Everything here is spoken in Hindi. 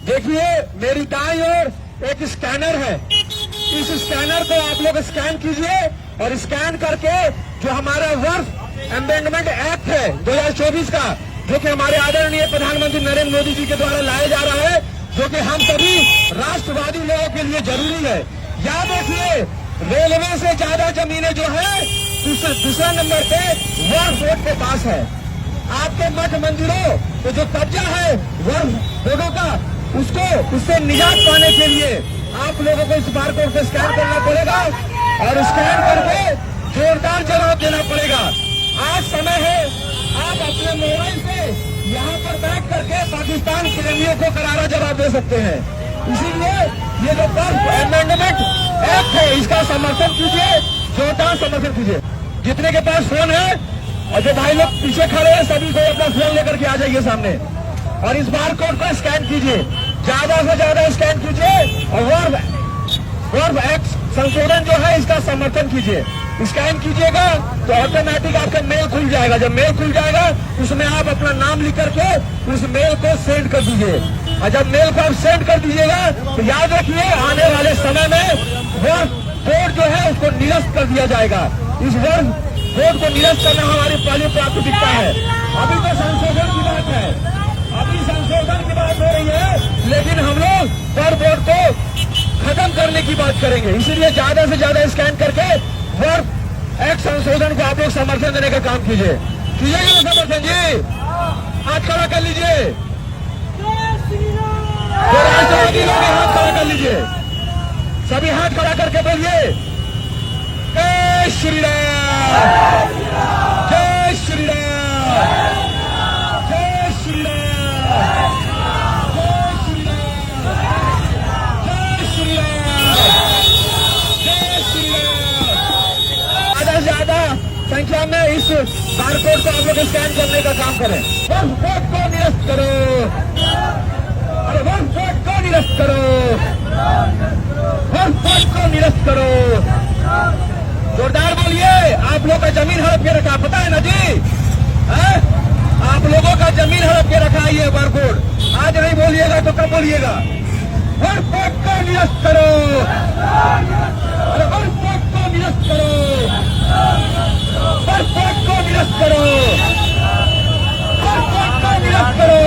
देखिए मेरी दाईं ओर एक स्कैनर है। इस स्कैनर को आप लोग स्कैन कीजिए और स्कैन करके जो हमारा वर्ष अमेंडमेंट एक्ट है 2024 का, जो कि हमारे आदरणीय प्रधानमंत्री नरेंद्र मोदी जी के द्वारा लाया जा रहा है, जो कि हम सभी राष्ट्रवादी लोगों के लिए जरूरी है। याद रखिए, रेलवे से ज्यादा जमीनें जो है दूसरा नंबर पे वर्ष बोर्ड के पास है। आपके मठ मंदिरों तो जो कब्जा है वर्ष बोर्डों का, उससे निजात पाने के लिए आप लोगों को इस बारकोड को स्कैन करना पड़ेगा और स्कैन करके जोरदार जवाब देना पड़ेगा। आज समय है, आप अपने मोबाइल से यहाँ पर बैठ करके पाकिस्तान प्रेमियों को करारा जवाब दे सकते हैं। इसीलिए ये जो अमेंडमेंट एक्ट है इसका समर्थन कीजिए, जोरदार समर्थन कीजिए। जितने के पास फोन है और जो भाई लोग पीछे खड़े हैं सभी को अपना फोन लेकर के आ जाइए सामने और इस बारकोड को स्कैन कीजिए, ज्यादा से ज्यादा स्कैन कीजिए और वर्ब एक्ट संशोधन जो है इसका समर्थन कीजिए। स्कैन कीजिएगा तो ऑटोमेटिक आपका मेल खुल जाएगा। जब मेल खुल जाएगा उसमें आप अपना नाम लिख करके उस मेल को सेंड कर दीजिए और जब मेल को आप सेंड कर दीजिएगा तो याद रखिए आने वाले समय में वर्ब बोर्ड जो है उसको निरस्त कर दिया जाएगा। इस वर्ब बोर्ड को निरस्त करना हमारी पहली प्राथमिकता है। अभी तो संशोधन की बात है, अभी संशोधन की बात हो रही है, लेकिन हम लोग वर्ब बोर्ड को खत्म करने की बात करेंगे। इसीलिए ज्यादा से ज्यादा स्कैन करके वर्ब एक्ट संशोधन को आप लोग समर्थन देने का काम कीजिए। कीजिएगा ना समर्थन जी? हाथ खड़ा कर लीजिए, जो राष्ट्रवादी लोग हैं हाथ खड़ा कर लीजिए, सभी हाथ खड़ा करके बोलिए जय श्री राम, जय श्री राम, जय श्री राम, जय श्री राम, जय श्री राम, जय श्री राम। ज्यादा से ज्यादा संख्या में इस बारकोड को आप लोग स्कैन करने का काम करें। वर्ब बोर्ड को निरस्त करो, अरे वर्ब बोर्ड को निरस्त करो, वर्ब बोर्ड को निरस्त करो। जोरदार बोलिए। आप लोग का जमीन हड़प के रखा, पता है ना जी? है? आप लोगों का जमीन हड़प के रखा है ये बारकोड। आज नहीं बोलिएगा तो कब बोलिएगा? वर्ब बोर्ड को निरस्त करो, वर्ब बोर्ड को निरस्त करो, वर्ब बोर्ड को निरस्त करो, वर्ब बोर्ड को निरस्त करो।